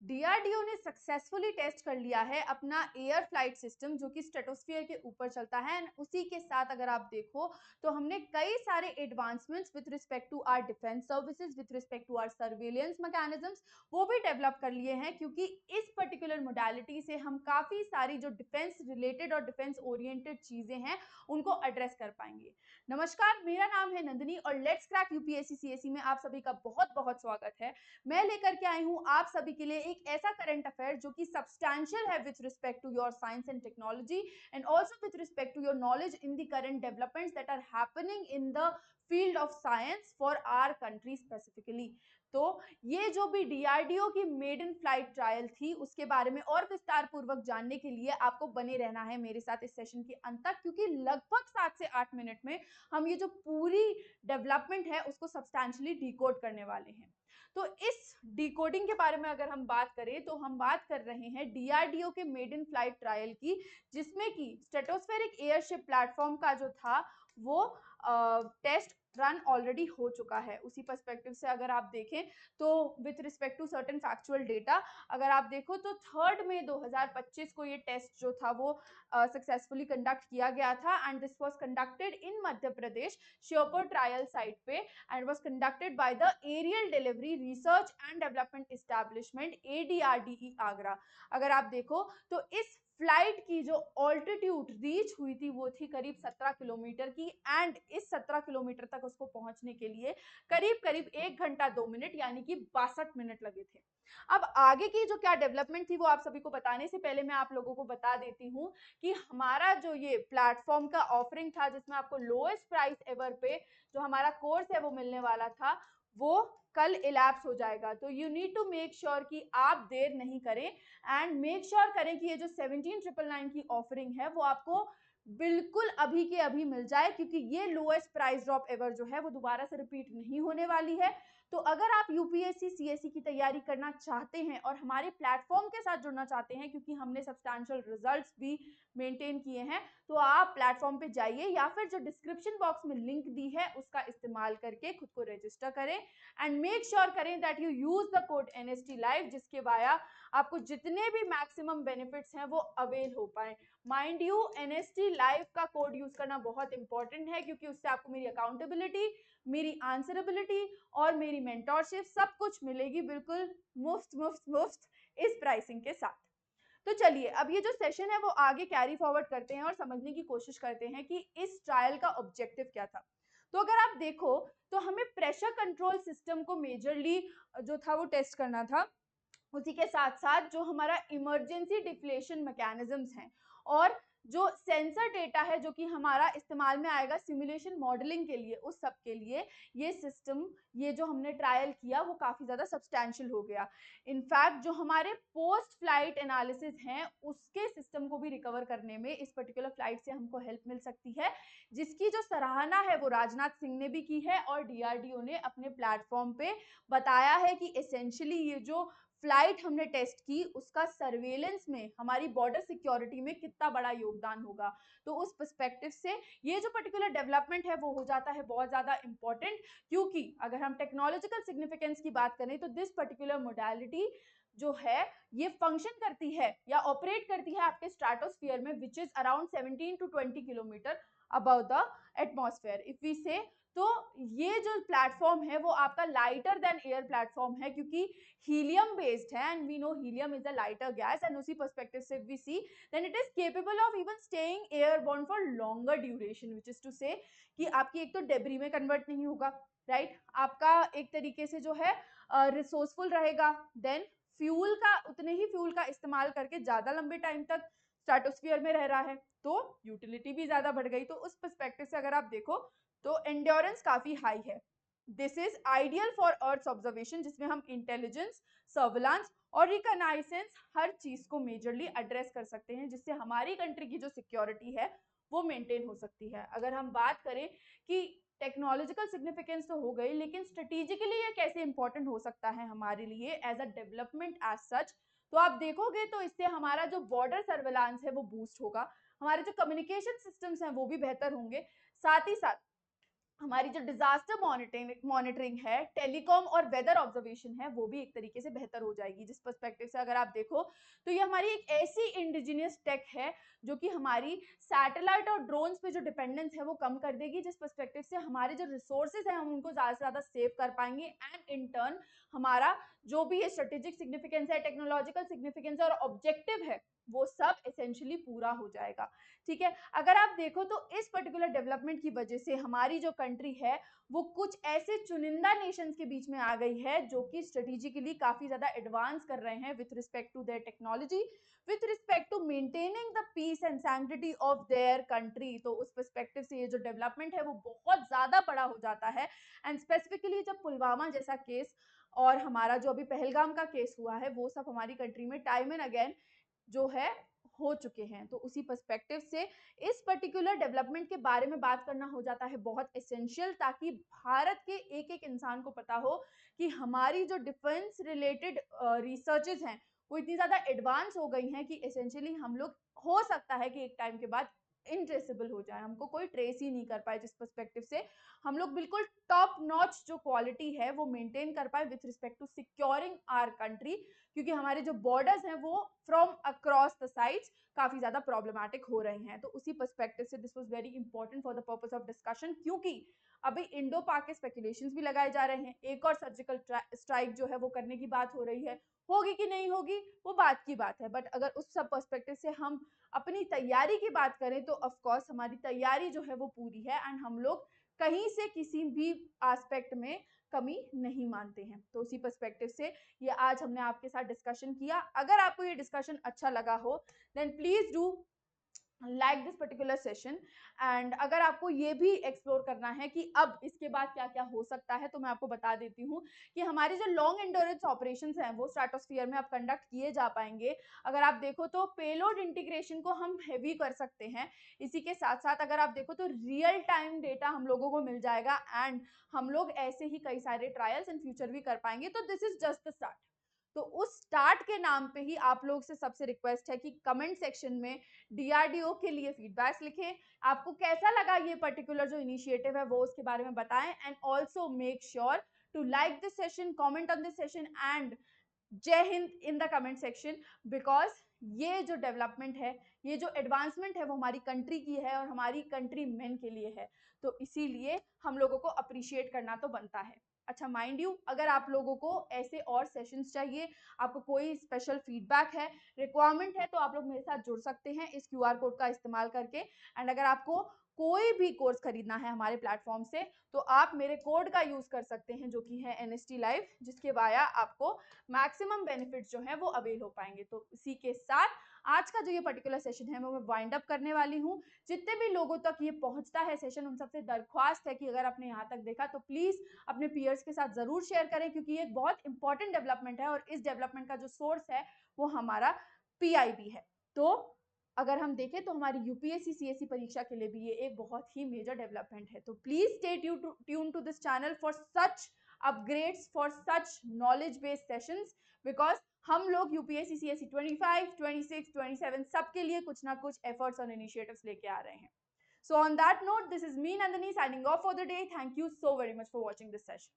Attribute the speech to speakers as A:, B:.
A: DRDO ने successfully test कर लिया है अपना एयर फ्लाइट सिस्टम जो कि स्ट्रेटोस्फीयर के ऊपर चलता है एंड उसी के साथ अगर आप देखो तो हमने कई सारे advancements with respect to our defence services, with respect to our surveillance mechanisms वो भी डेवलप कर लिए हैं, क्योंकि इस पर्टिकुलर मोडालिटी से हम काफी सारी जो डिफेंस रिलेटेड और डिफेंस ओरिएंटेड चीजें हैं उनको एड्रेस कर पाएंगे। नमस्कार, मेरा नाम है नंदिनी और लेट्स क्रैक यूपीएससी सीएसई में आप सभी का बहुत बहुत स्वागत है। मैं लेकर के आई हूं आप सभी के लिए एक ऐसा करंट अफेयर जो कि सब्सटैंशियल है with respect to your science and technology and also with respect to your knowledge in the current developments that are happening in the field of science for our country specifically. तो ये जो भी DRDO की made in flight trial थी उसके बारे में और विस्तार पूर्वक जानने के लिए आपको बने रहना है मेरे साथ इस सेशन के अंत तक, क्योंकि लगभग 7 से 8 मिनट में हम ये जो पूरी डेवलपमेंट है उसको सब्सटैंशियली डिकोड करने वाले हैं। तो इस डिकोडिंग के बारे में अगर हम बात करें तो हम बात कर रहे हैं डीआरडीओ के मेड इन फ्लाइट ट्रायल की, जिसमें कि स्ट्रेटोस्फेरिक एयरशिप प्लेटफॉर्म का जो था वो टेस्ट रन ऑलरेडी हो चुका है। उसी पर्सपेक्टिव से अगर आप देखें तो with respect to certain factual data अगर आप देखो तो 3 मई 2025 को ये टेस्ट जो था वो सक्सेसफुली कंडक्ट किया गया था and this was conducted in Madhya Pradesh Sheopur trial site पे and was conducted by the aerial delivery research and development establishment ADRDE Agra. अगर आप देखो तो इस फ्लाइट की जो ऑल्टीट्यूड रीच हुई थी वो थी करीब 17 किलोमीटर की एंड इस 17 किलोमीटर तक उसको पहुंचने के लिए करीब करीब 1 घंटा 2 मिनट यानी कि 62 मिनट लगे थे। अब आगे की जो क्या डेवलपमेंट थी वो आप सभी को बताने से पहले मैं आप लोगों को बता देती हूँ कि हमारा जो ये प्लेटफॉर्म का ऑफरिंग था जिसमें आपको लोएस्ट प्राइस एवर पे जो हमारा कोर्स है वो मिलने वाला था वो कल इलैप्स हो जाएगा। तो you need to make sure कि आप देर नहीं करें एंड मेक श्योर करें कि ये जो 17,999 की ऑफरिंग है वो आपको बिल्कुल अभी के अभी मिल जाए, क्योंकि ये लोएस्ट प्राइस ड्रॉप एवर जो है वो दोबारा से रिपीट नहीं होने वाली है। तो अगर आप यूपीएससी सीएसई की तैयारी करना चाहते हैं और हमारे प्लेटफॉर्म के साथ जुड़ना चाहते हैं, क्योंकि हमने सब्सटैंशियल रिजल्ट्स भी मेंटेन किए हैं, तो आप प्लेटफॉर्म पे जाइए या फिर जो डिस्क्रिप्शन बॉक्स में लिंक दी है उसका इस्तेमाल करके खुद को रजिस्टर करें एंड मेक श्योर करें that you use the code NST live, जिसके वाया आपको जितने भी मैक्सिमम बेनिफिट्स हैं वो अवेल हो पाए। माइंड यू, NST लाइव का कोड यूज करना बहुत इंपॉर्टेंट है, क्योंकि उससे आपको मेरी अकाउंटेबिलिटी, मेरी आंसरेबिलिटी और मेरी मेंटोरशिप सब कुछ मिलेगी बिल्कुल मुफ्त मुफ्त मुफ्त इस प्राइसिंग के साथ। तो चलिए अब ये जो सेशन है वो आगे कैरी फॉरवर्ड करते हैं और समझने की कोशिश करते हैं कि इस ट्रायल का ऑब्जेक्टिव क्या था। तो अगर आप देखो तो हमें प्रेशर कंट्रोल सिस्टम को मेजरली जो था वो टेस्ट करना था, उसी के साथ साथ जो हमारा इमरजेंसी डिफ्लेशन मैकेनिज्म्स हैं और जो सेंसर डेटा है जो कि हमारा इस्तेमाल में आएगा सिमुलेशन मॉडलिंग के लिए, उस सब के लिए ये सिस्टम, ये जो हमने ट्रायल किया वो काफी ज्यादा सब्सटैंशियल हो गया। इनफैक्ट जो हमारे पोस्ट फ्लाइट एनालिसिस हैं उसके सिस्टम को भी रिकवर करने में इस पर्टिकुलर फ्लाइट से हमको हेल्प मिल सकती है, जिसकी जो सराहना है वो राजनाथ सिंह ने भी की है और डीआरडीओ ने अपने प्लेटफॉर्म पे बताया है कि एसेंशियली ये जो फ्लाइट हमने टेस्ट की उसका सर्वेलेंस में हमारी बॉर्डर सिक्योरिटी में कितना बड़ा योगदान होगा। तो उस पर्सपेक्टिव से ये जो पर्टिकुलर डेवलपमेंट है वो हो जाता है बहुत ज्यादा इंपॉर्टेंट, क्योंकि अगर हम टेक्नोलॉजिकल सिग्निफिकेंस की बात करें तो दिस पर्टिकुलर मोडालिटी जो है ये फंक्शन करती है या ऑपरेट करती है आपके स्ट्रेटोस्फीयर में which is around 17 to 20 kilometre above the atmosphere if we say. तो ये जो प्लेटफॉर्म है वो आपका लाइटर देन एयर प्लेटफॉर्म है, क्योंकि हीलियम बेस्ड है and we know helium is a lighter gas and उसी पर्सपेक्टिव से we see then it is capable of even staying airborne for longer duration, which is to say कि आपकी एक तो debris में कन्वर्ट नहीं होगा, राइट आपका एक तरीके से जो है रिसोर्सफुल रहेगा, देन फ्यूल का उतने ही फ्यूल का इस्तेमाल करके ज्यादा लंबे टाइम तक स्ट्रेटोस्फीयर में रह रहा है, तो यूटिलिटी भी ज्यादा बढ़ गई। तो उस पर्सपेक्टिव से अगर आप देखो तो एंड्योरेंस काफी हाई है। This is ideal for earth observation, जिसमें हम इंटेलिजेंस, सर्विलांस और रिकॉनाइसेंस हर चीज को मेजरली एड्रेस कर सकते हैं, जिससे हमारी कंट्री की जो सिक्योरिटी है वो मेंटेन हो सकती है। अगर हम बात करें कि टेक्नोलॉजिकल सिग्निफिकेंस तो हो गई, लेकिन स्ट्रेटेजिकली ये कैसे इंपॉर्टेंट हो सकता है हमारे लिए as a development as such, तो आप देखोगे तो इससे हमारा जो बॉर्डर सर्विलांस है वो बूस्ट होगा, हमारे जो कम्युनिकेशन सिस्टम्स हैं वो भी बेहतर होंगे, साथ ही साथ हमारी जो डिजास्टर मॉनिटरिंग है, टेलीकॉम और वेदर ऑब्जर्वेशन है, वो भी एक तरीके से बेहतर हो जाएगी। जिस पर्सपेक्टिव से अगर आप देखो तो ये हमारी एक ऐसी इंडिजिनियस टेक है जो कि हमारी सैटेलाइट और ड्रोन्स पे जो डिपेंडेंस है वो कम कर देगी, जिस पर्सपेक्टिव से हमारे जो रिसोर्सेज हैं हम उनको ज़्यादा से ज़्यादा सेव कर पाएंगे एंड इन टर्न हमारा जो भी ये स्ट्रेटेजिक सिग्निफिकेंस है, टेक्नोलॉजिकल सिग्निफिकेंस और ऑब्जेक्टिव है, वो सब एसेंशियली पूरा हो जाएगा। ठीक है, अगर आप देखो तो इस पर्टिकुलर डेवलपमेंट की वजह से हमारी जो कंट्री है वो कुछ ऐसे चुनिंदा नेशंस के बीच में आ गई है जो कि स्ट्रेटेजिकली काफी ज्यादा एडवांस कर रहे हैं with respect to their technology, with respect to maintaining the peace and sanctity of their country. तो उस पर्सपेक्टिव से ये जो डेवलपमेंट है वो बहुत ज्यादा बड़ा हो जाता है। एंड स्पेसिफिकली जब पुलवामा जैसा केस और हमारा जो अभी पहलगाम का केस हुआ है वो सब हमारी कंट्री में टाइम एंड अगेन जो है हो चुके हैं, तो उसी पर्सपेक्टिव से इस पर्टिकुलर डेवलपमेंट के बारे में बात करना हो जाता है बहुत एसेंशियल, ताकि भारत के एक एक इंसान को पता हो कि हमारी जो डिफेंस रिलेटेड रिसर्चेज हैं वो इतनी ज्यादा एडवांस हो गई हैं कि एसेंशियली हम लोग हो सकता है कि एक टाइम के बाद इनट्रेसेबल हो जाए, हमको कोई ट्रेस ही नहीं कर पाए, जिस पर्सपेक्टिव से हम लोग बिल्कुल टॉप नॉच जो क्वालिटी है वो मेंटेन कर पाए with respect to securing our country, क्योंकि हमारे जो बॉर्डर्स हैं वो फ्रॉम अक्रॉस द साइड्स काफी ज्यादा प्रॉब्लमेटिक हो रहे हैं। तो उसी पर्सपेक्टिव से this was very important for the purpose of discussion, क्योंकि अभी इंडो पाक के स्पेकुलेशंस भी लगाए जा रहे हैं, एक और सर्जिकल स्ट्राइक जो है वो करने की बात हो रही है, होगी कि नहीं होगी वो बात की बात है, बट अगर उस सब पर्सपेक्टिव से हम अपनी तैयारी की बात करें तो ऑफ कोर्स हमारी तैयारी जो है वो पूरी है एंड हम लोग कहीं से किसी भी एस्पेक्ट में कमी नहीं मानते हैं। तो उसी पर्सपेक्टिव से ये आज हमने आपके साथ डिस्कशन किया। अगर आपको ये डिस्कशन अच्छा लगा हो then please do like this particular session, and अगर आपको ये भी एक्सप्लोर करना है कि अब इसके बाद क्या क्या हो सकता है तो मैं आपको बता देती हूँ कि हमारे जो लॉन्ग एंडोरेंस ऑपरेशंस हैं वो स्ट्रेटोस्फीयर में अब कंडक्ट किए जा पाएंगे। अगर आप देखो तो पेलोड इंटीग्रेशन को हम हेवी कर सकते हैं, इसी के साथ साथ अगर आप देखो तो रियल टाइम डेटा हम लोगों को मिल जाएगा एंड हम लोग ऐसे ही कई सारे ट्रायल्स इन फ्यूचर भी कर पाएंगे। तो this is just the start. तो उस स्टार्ट के नाम पे ही आप लोग से सबसे रिक्वेस्ट है कि कमेंट सेक्शन में डीआरडीओ के लिए फीडबैक्स लिखें, आपको कैसा लगा ये पर्टिकुलर जो इनिशिएटिव है वो उसके बारे में बताएं and also make sure to like this session, comment on this session and Jai Hind in the comment section, because ये जो डेवलपमेंट है, ये जो एडवांसमेंट है वो हमारी कंट्री की है और हमारी कंट्री मैन के लिए है, तो इसीलिए हम लोगों को अप्रिशिएट करना तो बनता है। अच्छा, माइंड यू, अगर आप लोगों को ऐसे और सेशंस चाहिए, आपको कोई स्पेशल फीडबैक है, रिक्वायरमेंट है, तो आप लोग मेरे साथ जुड़ सकते हैं इस क्यूआर कोड का इस्तेमाल करके। एंड अगर आपको कोई भी कोर्स खरीदना है हमारे प्लेटफॉर्म से तो आप मेरे कोड का यूज कर सकते हैं जो कि है NST लाइव, जिसके वाया आपको मैक्सिमम बेनिफिट्स जो है वो अवेल हो पाएंगे। तो इसी के साथ आज का जो ये पर्टिकुलर सेशन है वो मैं वाइंड अप करने वाली हूँ। जितने भी लोगों तक ये पहुंचता है सेशन उन सबसे दरख्वास्त है कि अगर आपने यहाँ तक देखा तो प्लीज अपने पीयर्स के साथ जरूर शेयर करें, क्योंकि ये एक बहुत इंपॉर्टेंट डेवलपमेंट है और इस डेवलपमेंट का जो सोर्स है वो हमारा PIB है। तो अगर हम देखें तो हमारी UPSC CSE परीक्षा के लिए भी ये एक बहुत ही मेजर डेवलपमेंट है। तो please stay tune to this channel for such upgrades, for such knowledge based sessions, because हम लोग UPSC CSE 25, 26, 27 सबके लिए कुछ ना कुछ एफर्ट्स और इनिशिएटिव्स लेके आ रहे हैं। So on that note, this is me Nandini signing off for the day. Thank you so very much for watching this session.